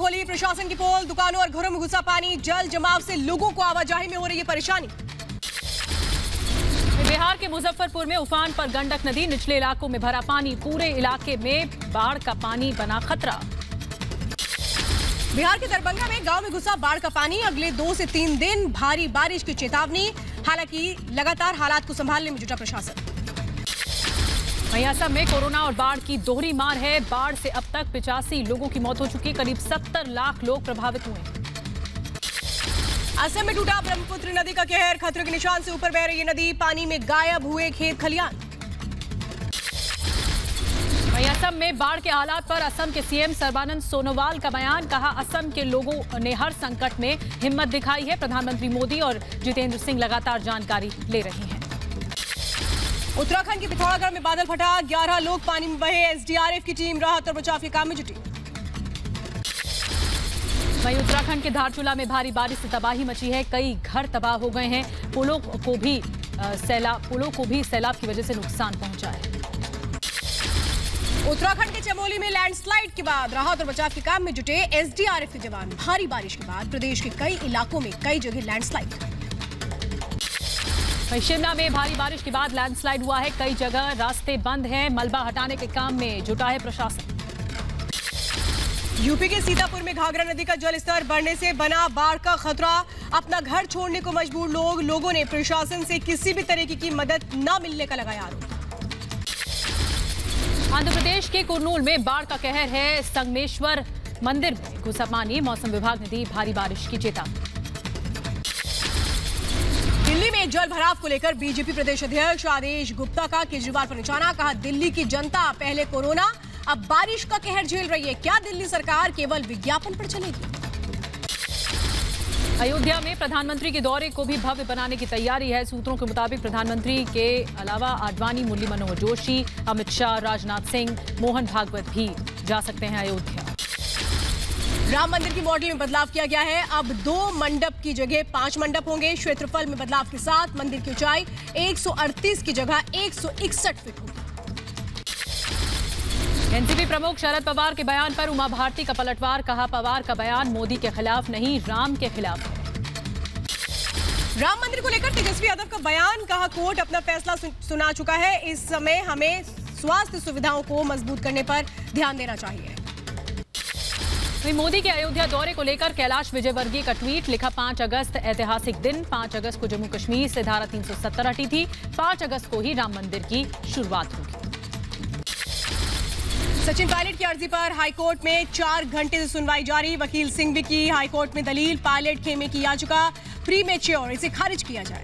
खोली प्रशासन की पोल, दुकानों और घरों में घुसा पानी, जल जमाव से लोगों को आवाजाही में हो रही है परेशानी। बिहार के मुजफ्फरपुर में उफान पर गंडक नदी, निचले इलाकों में भरा पानी, पूरे इलाके में बाढ़ का पानी बना खतरा। बिहार के दरभंगा में गांव में घुसा बाढ़ का पानी, अगले 2 से 3 दिन भारी बारिश की चेतावनी। हालांकि लगातार हालात को संभालने में जुटा प्रशासन। वहीं असम में कोरोना और बाढ़ की दोहरी मार है। बाढ़ से अब तक 85 लोगों की मौत हो चुकी, करीब 70 लाख लोग प्रभावित हुए। असम में टूटा ब्रह्मपुत्र नदी का कहर, खतरे के निशान से ऊपर बह रही नदी, पानी में गायब हुए खेत खलियान। वहीं असम में बाढ़ के हालात पर असम के सीएम सर्बानंद सोनोवाल का बयान, कहा असम के लोगों ने हर संकट में हिम्मत दिखाई है। प्रधानमंत्री मोदी और जितेंद्र सिंह लगातार जानकारी ले रहे हैं। उत्तराखंड के पिथौरागढ़ में बादल फटा, 11 लोग पानी में बहे, एसडीआरएफ की टीम राहत और बचाव के काम में जुटी। वहीं उत्तराखंड के धारचूला में भारी बारिश से तबाही मची है, कई घर तबाह हो गए हैं। पुलों को भी सैलाब की वजह से नुकसान पहुंचा है। उत्तराखंड के चमोली में लैंडस्लाइड के बाद राहत और बचाव के काम में जुटे एसडीआरएफ के जवान। भारी बारिश के बाद प्रदेश के कई इलाकों में कई जगह लैंडस्लाइड। वहीं शिमला में भारी बारिश के बाद लैंडस्लाइड हुआ है, कई जगह रास्ते बंद हैं। मलबा हटाने के काम में जुटा है प्रशासन। यूपी के सीतापुर में घाघरा नदी का जलस्तर बढ़ने से बना बाढ़ का खतरा, अपना घर छोड़ने को मजबूर लोगों ने प्रशासन से किसी भी तरीके की मदद न मिलने का लगाया आरोप। आंध्र प्रदेश के कुर्नूल में बाढ़ का कहर है, संगमेश्वर मंदिर में घुसा पानी, मौसम विभाग ने दी भारी बारिश की चेतावनी। दिल्ली में जल भराव को लेकर बीजेपी प्रदेश अध्यक्ष आदेश गुप्ता का केजरीवाल पर निशाना, कहा दिल्ली की जनता पहले कोरोना अब बारिश का कहर झेल रही है, क्या दिल्ली सरकार केवल विज्ञापन पर चलेगी। अयोध्या में प्रधानमंत्री के दौरे को भी भव्य बनाने की तैयारी है। सूत्रों के मुताबिक प्रधानमंत्री के अलावा आडवाणी, मुरली मनोहर जोशी, अमित शाह, राजनाथ सिंह, मोहन भागवत भी जा सकते हैं अयोध्या। राम मंदिर की मॉडल में बदलाव किया गया है, अब 2 मंडप की जगह 5 मंडप होंगे। क्षेत्रफल में बदलाव के साथ मंदिर की ऊंचाई 138 की जगह 161 फीट होगी। एनसीपी प्रमुख शरद पवार के बयान पर उमा भारती का पलटवार, कहा पवार का बयान मोदी के खिलाफ नहीं, राम के खिलाफ है। राम मंदिर को लेकर तेजस्वी यादव का बयान, कहा कोर्ट अपना फैसला सुना चुका है, इस समय हमें स्वास्थ्य सुविधाओं को मजबूत करने पर ध्यान देना चाहिए। वहीं मोदी के अयोध्या दौरे को लेकर कैलाश विजयवर्गीय का ट्वीट, लिखा 5 अगस्त ऐतिहासिक दिन, 5 अगस्त को जम्मू कश्मीर से धारा 370 हटी थी, 5 अगस्त को ही राम मंदिर की शुरुआत होगी। सचिन पायलट की अर्जी पर हाईकोर्ट में 4 घंटे से सुनवाई जारी, वकील सिंह भी की हाईकोर्ट में दलील, पायलट खेमे की याचिका प्रीमेच्योर, इसे खारिज किया जाए।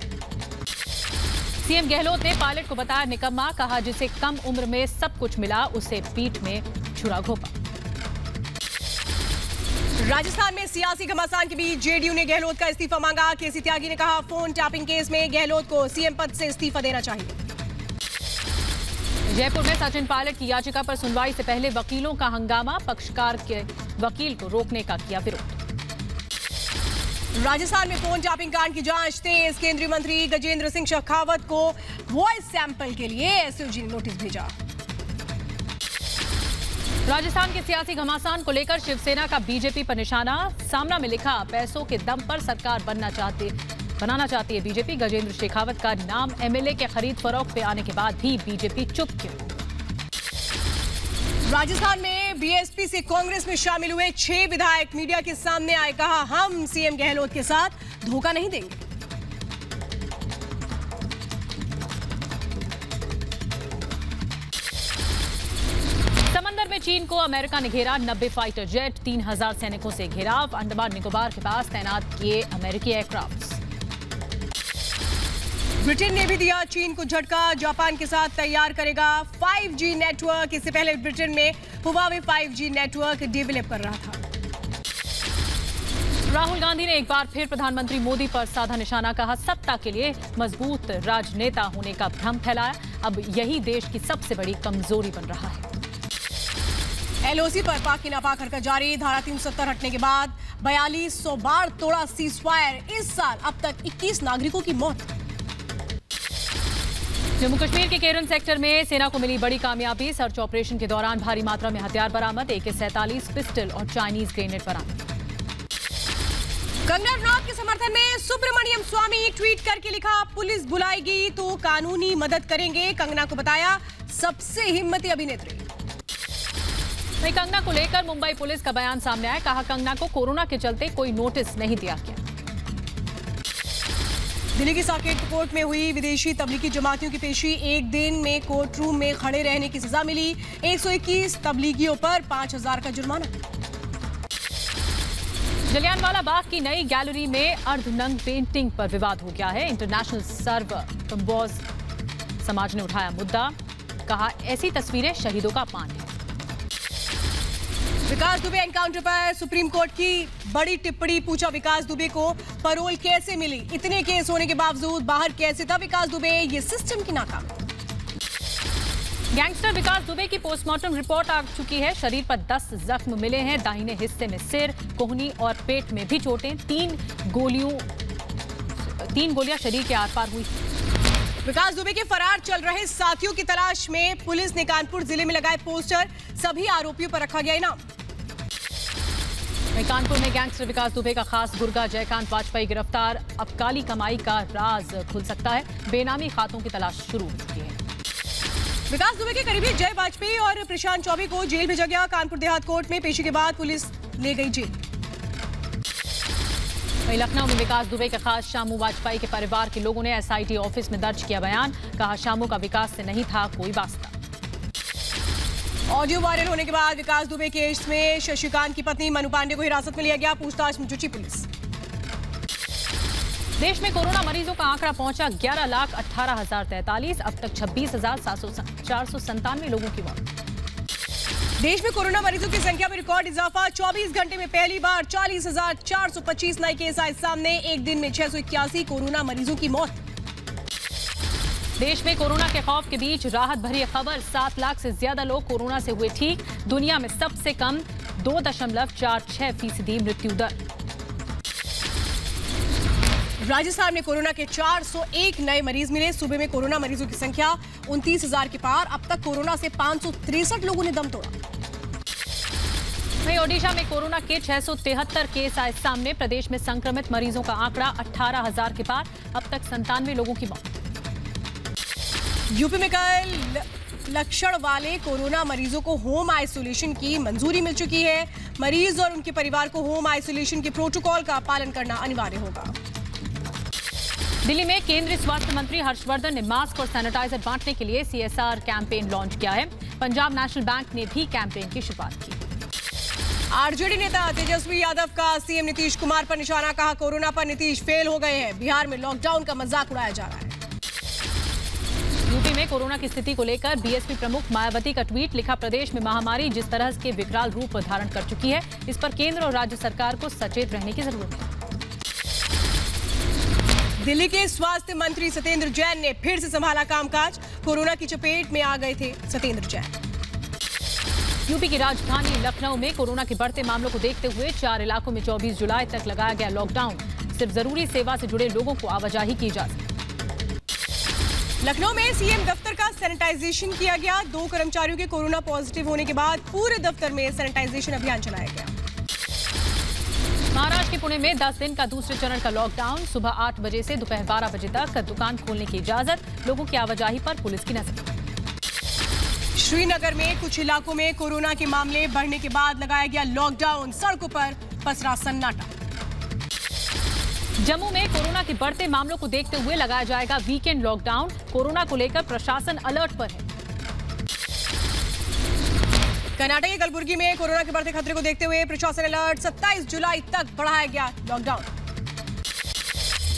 सीएम गहलोत ने पायलट को बताया निकम्मा, कहा जिसे कम उम्र में सब कुछ मिला उसे पीठ में छुरा घोंपा। राजस्थान में सियासी घमासान के बीच जेडीयू ने गहलोत का इस्तीफा मांगा, केसी त्यागी ने कहा फोन टैपिंग केस में गहलोत को सीएम पद से इस्तीफा देना चाहिए। जयपुर में सचिन पायलट की याचिका पर सुनवाई से पहले वकीलों का हंगामा, पक्षकार के वकील को रोकने का किया विरोध। राजस्थान में फोन टैपिंग कांड की जांच तेज, केंद्रीय मंत्री गजेंद्र सिंह शेखावत को वॉइस सैंपल के लिए एसओजी ने नोटिस भेजा। राजस्थान के सियासी घमासान को लेकर शिवसेना का बीजेपी पर निशाना, सामना में लिखा पैसों के दम पर सरकार बनाना चाहती है बीजेपी, गजेंद्र शेखावत का नाम एमएलए के खरीद फरोख्त पे आने के बाद भी बीजेपी चुप क्यों। राजस्थान में बीएसपी से कांग्रेस में शामिल हुए 6 विधायक मीडिया के सामने आए, कहा हम सीएम गहलोत के साथ धोखा नहीं देंगे। समंदर में चीन को अमेरिका ने घेरा, 90 फाइटर जेट, 3000 सैनिकों से घेराव, अंडमान निकोबार के पास तैनात किए अमेरिकी एयरक्राफ्ट। ब्रिटेन ने भी दिया चीन को झटका, जापान के साथ तैयार करेगा 5G नेटवर्क, इससे पहले ब्रिटेन में हुआवे 5G नेटवर्क डेवलप कर रहा था। राहुल गांधी ने एक बार फिर प्रधानमंत्री मोदी पर साधा निशाना, कहा सत्ता के लिए मजबूत राजनेता होने का भ्रम फैलाया, अब यही देश की सबसे बड़ी कमजोरी बन रहा है। एलओसी पर पाक की नापाक हरकत जारी, धारा 370 हटने के बाद 4200 बार तोड़ा सीजफायर, इस साल अब तक 21 नागरिकों की मौत। जम्मू कश्मीर के केरन सेक्टर में सेना को मिली बड़ी कामयाबी। सर्च ऑपरेशन के दौरान भारी मात्रा में हथियार बरामद, AK-47 पिस्टल और चाइनीज ग्रेनेड बरामद। कंगना रनौत के समर्थन में सुब्रमण्यम स्वामी ट्वीट करके लिखा, पुलिस बुलाएगी तो कानूनी मदद करेंगे। कंगना को बताया सबसे हिम्मती अभिनेत्री। वहीं कंगना को लेकर मुंबई पुलिस का बयान सामने आया। कहा, कंगना को कोरोना के चलते कोई नोटिस नहीं दिया गया। दिल्ली की साकेत कोर्ट में हुई विदेशी तबलीगी जमातियों की पेशी। एक दिन में कोर्ट रूम में खड़े रहने की सजा मिली। 121 तबलीगियों पर 5,000 का जुर्माना। जलियांवाला बाग की नई गैलरी में अर्धनग्न पेंटिंग पर विवाद हो गया है। इंटरनेशनल सर्व कंबोज समाज ने उठाया मुद्दा। कहा, ऐसी तस्वीरें शहीदों का अपमान है। विकास दुबे एनकाउंटर पर सुप्रीम कोर्ट की बड़ी टिप्पणी। पूछा, विकास दुबे को पैरोल कैसे मिली? इतने केस होने के बावजूद बाहर कैसे था विकास दुबे? ये सिस्टम की नाकामी। गैंगस्टर विकास दुबे की पोस्टमार्टम रिपोर्ट आ चुकी है। शरीर पर 10 जख्म मिले हैं। दाहिने हिस्से में सिर, कोहनी और पेट में भी चोटें। 3 गोलियां शरीर के आर पार हुई। विकास दुबे के फरार चल रहे साथियों की तलाश में पुलिस ने कानपुर जिले में लगाए पोस्टर। सभी आरोपियों पर रखा गया इनाम। कानपुर में गैंगस्टर विकास दुबे का खास गुर्गा जयकांत वाजपेयी गिरफ्तार। अब काली कमाई का राज खुल सकता है। बेनामी खातों की तलाश शुरू हो चुकी है। विकास दुबे के करीबी जय वाजपेयी और प्रशांत चौबे को जेल भेजा गया। कानपुर देहात कोर्ट में पेशी के बाद पुलिस ले गई जेल। वहीं लखनऊ में विकास दुबे के खास शामू वाजपेयी के परिवार के लोगों ने SIT ऑफिस में दर्ज किया बयान। कहा, शामू का विकास से नहीं था कोई वास्ता। ऑडियो वायरल होने के बाद विकास दुबे केस में शशिकांत की पत्नी मनु पांडे को हिरासत में लिया गया। पूछताछ में जुटी पुलिस। देश में कोरोना मरीजों का आंकड़ा पहुंचा 11,18,043। अब तक 26,497 लोगों की मौत। देश में कोरोना मरीजों की संख्या में रिकॉर्ड इजाफा। 24 घंटे में पहली बार 40,425 नए केस आए सामने। एक दिन में 681 कोरोना मरीजों की मौत। देश में कोरोना के खौफ के बीच राहत भरी खबर। 7 लाख से ज्यादा लोग कोरोना से हुए ठीक। दुनिया में सबसे कम 2.46% मृत्यु दर। राजस्थान में कोरोना के 401 नए मरीज मिले। सूबे में कोरोना मरीजों की संख्या 29,000 के पार। अब तक कोरोना से 563 लोगों ने दम तोड़ा। वहीं ओडिशा में कोरोना के 673 केस आए सामने। प्रदेश में संक्रमित मरीजों का आंकड़ा 18,000 के पार। अब तक 97 लोगों की मौत। यूपी में कल लक्षण वाले कोरोना मरीजों को होम आइसोलेशन की मंजूरी मिल चुकी है। मरीज और उनके परिवार को होम आइसोलेशन के प्रोटोकॉल का पालन करना अनिवार्य होगा। दिल्ली में केंद्रीय स्वास्थ्य मंत्री हर्षवर्धन ने मास्क और सैनिटाइजर बांटने के लिए CSR कैंपेन लॉन्च किया है। पंजाब नेशनल बैंक ने भी कैंपेन की शुरुआत की। आरजेडी नेता तेजस्वी यादव का CM नीतीश कुमार पर निशाना। कहा, कोरोना पर नीतीश फेल हो गए हैं। बिहार में लॉकडाउन का मजाक उड़ाया जा रहा है। यूपी में कोरोना की स्थिति को लेकर BSP प्रमुख मायावती का ट्वीट। लिखा, प्रदेश में महामारी जिस तरह के विकराल रूप धारण कर चुकी है, इस पर केंद्र और राज्य सरकार को सचेत रहने की जरूरत है। दिल्ली के स्वास्थ्य मंत्री सत्येंद्र जैन ने फिर से संभाला कामकाज। कोरोना की चपेट में आ गए थे सत्येंद्र जैन। यूपी की राजधानी लखनऊ में कोरोना के बढ़ते मामलों को देखते हुए 4 इलाकों में 24 जुलाई तक लगाया गया लॉकडाउन। सिर्फ जरूरी सेवा से जुड़े लोगों को आवाजाही की इजाजत। लखनऊ में CM दफ्तर का सैनिटाइजेशन किया गया। 2 कर्मचारियों के कोरोना पॉजिटिव होने के बाद पूरे दफ्तर में सैनिटाइजेशन अभियान चलाया गया। महाराष्ट्र के पुणे में 10 दिन का दूसरे चरण का लॉकडाउन। सुबह 8 बजे से दोपहर 12 बजे तक दुकान खोलने की इजाजत। लोगों की आवाजाही पर पुलिस की नजर। श्रीनगर में कुछ इलाकों में कोरोना के मामले बढ़ने के बाद लगाया गया लॉकडाउन। सड़कों पर पसरा सन्नाटा। जम्मू में कोरोना के बढ़ते मामलों को देखते हुए लगाया जाएगा वीकेंड लॉकडाउन। कोरोना को लेकर प्रशासन अलर्ट पर है। कर्नाटक के कलबुर्गी में कोरोना के बढ़ते खतरे को देखते हुए प्रशासन अलर्ट। 27 जुलाई तक बढ़ाया गया लॉकडाउन।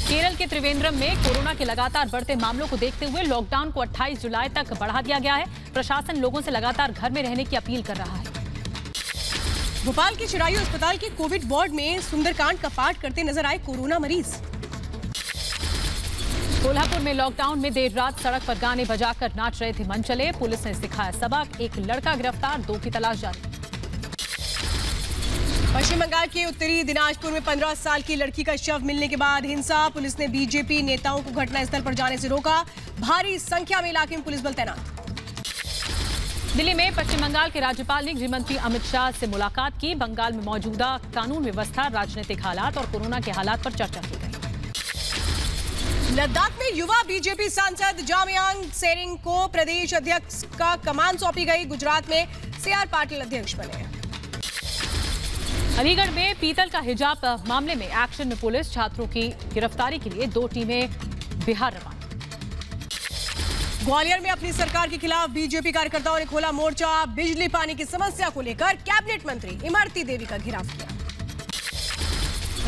केरल के त्रिवेंद्रम में कोरोना के लगातार बढ़ते मामलों को देखते हुए लॉकडाउन को 28 जुलाई तक बढ़ा दिया गया है। प्रशासन लोगों से लगातार घर में रहने की अपील कर रहा है। भोपाल के चिरायू अस्पताल के कोविड वार्ड में सुंदरकांड का पाठ करते नजर आए कोरोना मरीज। कोल्हापुर में लॉकडाउन में देर रात सड़क पर गाने बजाकर नाच रहे थे मनचले। पुलिस ने सिखाया सबक। एक लड़का गिरफ्तार, 2 की तलाश जारी। पश्चिम बंगाल के उत्तरी दिनाजपुर में 15 साल की लड़की का शव मिलने के बाद हिंसा। पुलिस ने बीजेपी नेताओं को घटनास्थल पर जाने से रोका। भारी संख्या में इलाके में पुलिस बल तैनात। दिल्ली में पश्चिम बंगाल के राज्यपाल ने गृह मंत्री अमित शाह से मुलाकात की। बंगाल में मौजूदा कानून व्यवस्था, राजनीतिक हालात और कोरोना के हालात पर चर्चा की गई। लद्दाख में युवा बीजेपी सांसद जामयांग सेरिंग को प्रदेश अध्यक्ष का कमान सौंपी गई। गुजरात में सीआर पाटिल अध्यक्ष बने। अलीगढ़ में पीतल का हिजाब मामले में एक्शन में पुलिस। छात्रों की गिरफ्तारी के लिए 2 टीमें बिहार रवाना। ग्वालियर में अपनी सरकार के खिलाफ बीजेपी कार्यकर्ताओं ने खोला मोर्चा। बिजली पानी की समस्या को लेकर कैबिनेट मंत्री इमरती देवी का घेराव किया।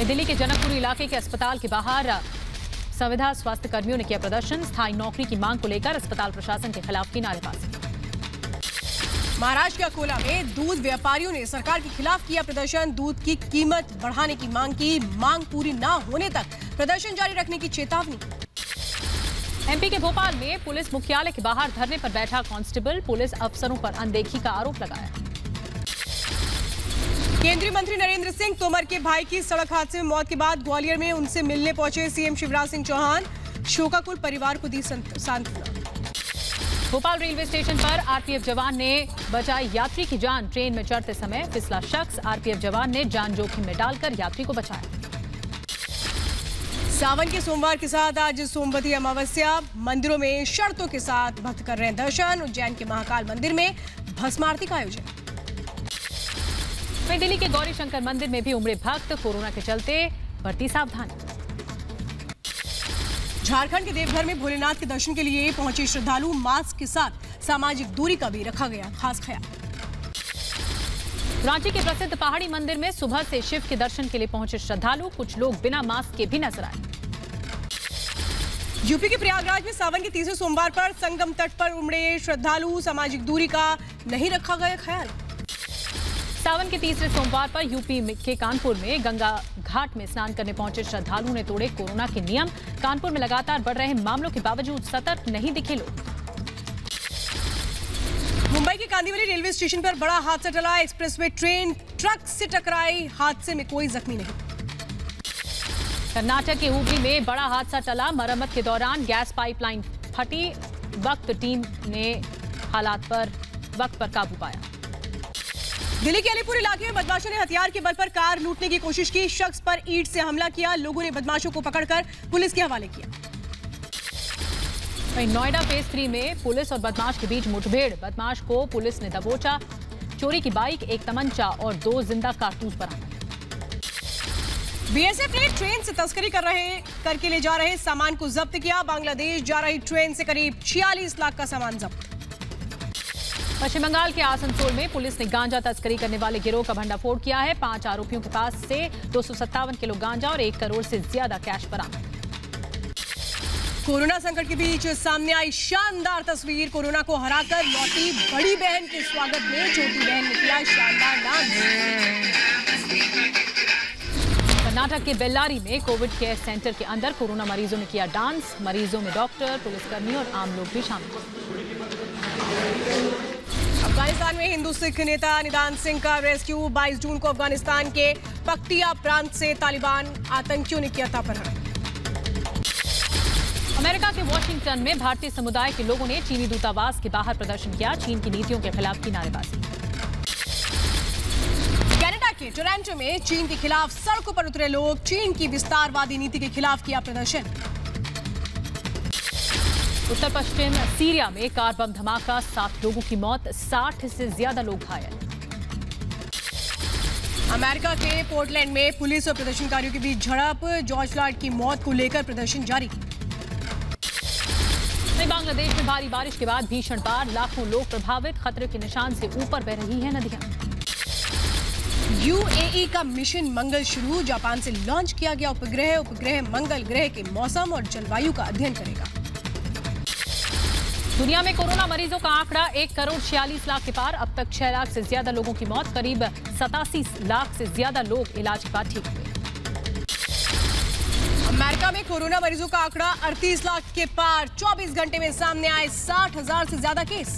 दिल्ली के जनकपुरी इलाके के अस्पताल के बाहर संविदा स्वास्थ्य कर्मियों ने किया प्रदर्शन। स्थायी नौकरी की मांग को लेकर अस्पताल प्रशासन के खिलाफ की नारेबाजी। महाराष्ट्र के अकोला में दूध व्यापारियों ने सरकार के खिलाफ किया प्रदर्शन। दूध की कीमत बढ़ाने की मांग की। मांग पूरी न होने तक प्रदर्शन जारी रखने की चेतावनी। एमपी के भोपाल में पुलिस मुख्यालय के बाहर धरने पर बैठा कांस्टेबल। पुलिस अफसरों पर अनदेखी का आरोप लगाया। केंद्रीय मंत्री नरेंद्र सिंह तोमर के भाई की सड़क हादसे में मौत के बाद ग्वालियर में उनसे मिलने पहुंचे सीएम शिवराज सिंह चौहान। शोकाकुल परिवार को दी सांत्वना। भोपाल रेलवे स्टेशन पर आरपीएफ जवान ने बचाई यात्री की जान। ट्रेन में चढ़ते समय फिसला शख्स। आरपीएफ जवान ने जान जोखिम में डालकर यात्री को बचाया। सावन के सोमवार के साथ आज सोमवती अमावस्या। मंदिरों में शर्तों के साथ भक्त कर रहे हैं दर्शन। उज्जैन के महाकाल मंदिर में भस्मारती का आयोजन। वहीं दिल्ली के गौरी शंकर मंदिर में भी उमड़े भक्त। कोरोना के चलते बरती सावधानी। झारखंड के देवघर में भोलेनाथ के दर्शन के लिए पहुंचे श्रद्धालु। मास्क के साथ सामाजिक दूरी का भी रखा गया खास ख्याल। रांची के प्रसिद्ध पहाड़ी मंदिर में सुबह से शिव के दर्शन के लिए पहुंचे श्रद्धालु। कुछ लोग बिना मास्क के भी नजर आए। यूपी के प्रयागराज में सावन के तीसरे सोमवार पर संगम तट पर उमड़े श्रद्धालु। सामाजिक दूरी का नहीं रखा गया ख्याल। सावन के तीसरे सोमवार पर यूपी के कानपुर में गंगा घाट में स्नान करने पहुंचे श्रद्धालुओं ने तोड़े कोरोना के नियम। कानपुर में लगातार बढ़ रहे मामलों के बावजूद सतर्क नहीं दिखे लोग। मुंबई के कांदीवली रेलवे स्टेशन पर बड़ा हादसा टला। एक्सप्रेसवे ट्रेन ट्रक से टकराई। हादसे में कोई जख्मी नहीं। कर्नाटक के हुबली में बड़ा हादसा टला। मरम्मत के दौरान गैस पाइपलाइन फटी। वक्त टीम ने हालात पर वक्त पर काबू पाया। दिल्ली के अलीपुर इलाके में बदमाशों ने हथियार के बल पर कार लूटने की कोशिश की। शख्स पर ईंट से हमला किया। लोगों ने बदमाशों को पकड़कर पुलिस के हवाले किया। वहीं नोएडा फेज 3 में पुलिस और बदमाश के बीच मुठभेड़। बदमाश को पुलिस ने दबोचा। चोरी की बाइक, एक तमंचा और 2 जिंदा कारतूस बरामद। बीएसएफ ने ट्रेन से तस्करी करके ले जा रहे सामान को जब्त किया। बांग्लादेश जा रही ट्रेन से करीब 46 लाख का सामान जब्त। पश्चिम बंगाल के आसनसोल में पुलिस ने गांजा तस्करी करने वाले गिरोह का भंडाफोड़ किया है। 5 आरोपियों के पास से 257 किलो गांजा और 1 करोड़ से ज्यादा कैश बरामद। कोरोना संकट के बीच सामने आई शानदार तस्वीर। कोरोना को हराकर लौटी बड़ी बहन के स्वागत में छोटी बहन ने किया शानदार डांस। कर्नाटक के बेल्लारी में कोविड केयर सेंटर के अंदर कोरोना मरीजों ने किया डांस। मरीजों में डॉक्टर, पुलिसकर्मी और आम लोग भी शामिल हुए। अफगानिस्तान में हिंदू सिख नेता निदान सिंह का रेस्क्यू। 22 जून को अफगानिस्तान के पक्तिया प्रांत से तालिबान आतंकियों ने किया था अपहरण। अमेरिका के वॉशिंगटन में भारतीय समुदाय के लोगों ने चीनी दूतावास के बाहर प्रदर्शन किया। चीन की नीतियों के खिलाफ की नारेबाजी। कनाडा के टोरंटो में चीन के खिलाफ सड़कों पर उतरे लोग। चीन की विस्तारवादी नीति के खिलाफ किया प्रदर्शन। उत्तर पश्चिम सीरिया में कार बम धमाका, 7 लोगों की मौत, 60 से ज्यादा लोग घायल। अमेरिका के पोर्टलैंड में पुलिस और प्रदर्शनकारियों के बीच झड़प। जॉर्ज फ्लॉयड की मौत को लेकर प्रदर्शन जारी। बांग्लादेश में भारी बारिश के बाद भीषण बाढ़, लाखों लोग प्रभावित। खतरे के निशान से ऊपर बह रही हैं नदियां। यूएई का मिशन मंगल शुरू। जापान से लॉन्च किया गया उपग्रह मंगल ग्रह के मौसम और जलवायु का अध्ययन करेगा। दुनिया में कोरोना मरीजों का आंकड़ा 1 करोड़ 46 लाख के पार। अब तक 6 लाख से ज्यादा लोगों की मौत। करीब 87 लाख से ज्यादा लोग इलाज के बाद ठीक हुए। अमेरिका में कोरोना मरीजों का आंकड़ा 38 लाख के पार। 24 घंटे में सामने आए 60,000 से ज्यादा केस।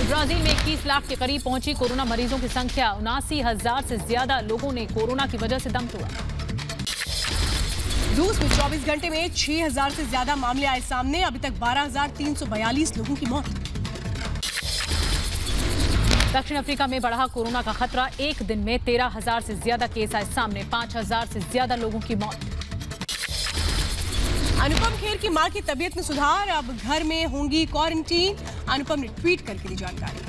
ब्राजील में 21 लाख के करीब पहुंची कोरोना मरीजों की संख्या। 79,000 से ज्यादा लोगों ने कोरोना की वजह से दम तोड़ा। रूस में 24 घंटे में 6,000 से ज्यादा मामले आए सामने। अभी तक 12,342 लोगों की मौत। दक्षिण अफ्रीका में बढ़ा कोरोना का खतरा। एक दिन में 13,000 से ज्यादा केस आए सामने। 5,000 से ज्यादा लोगों की मौत। अनुपम खेर की मां की तबीयत में सुधार। अब घर में होंगी क्वारंटीन। अनुपम ने ट्वीट करके दी जानकारी।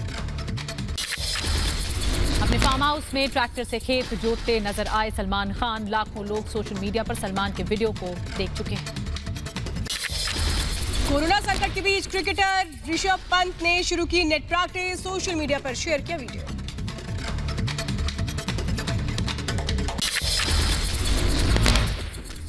अपने फार्म हाउस में ट्रैक्टर से खेत जोतते नजर आए सलमान खान। लाखों लोग सोशल मीडिया पर सलमान के वीडियो को देख चुके हैं। कोरोना संकट के बीच क्रिकेटर ऋषभ पंत ने शुरू की नेट प्रैक्टिस। सोशल मीडिया पर शेयर किया वीडियो।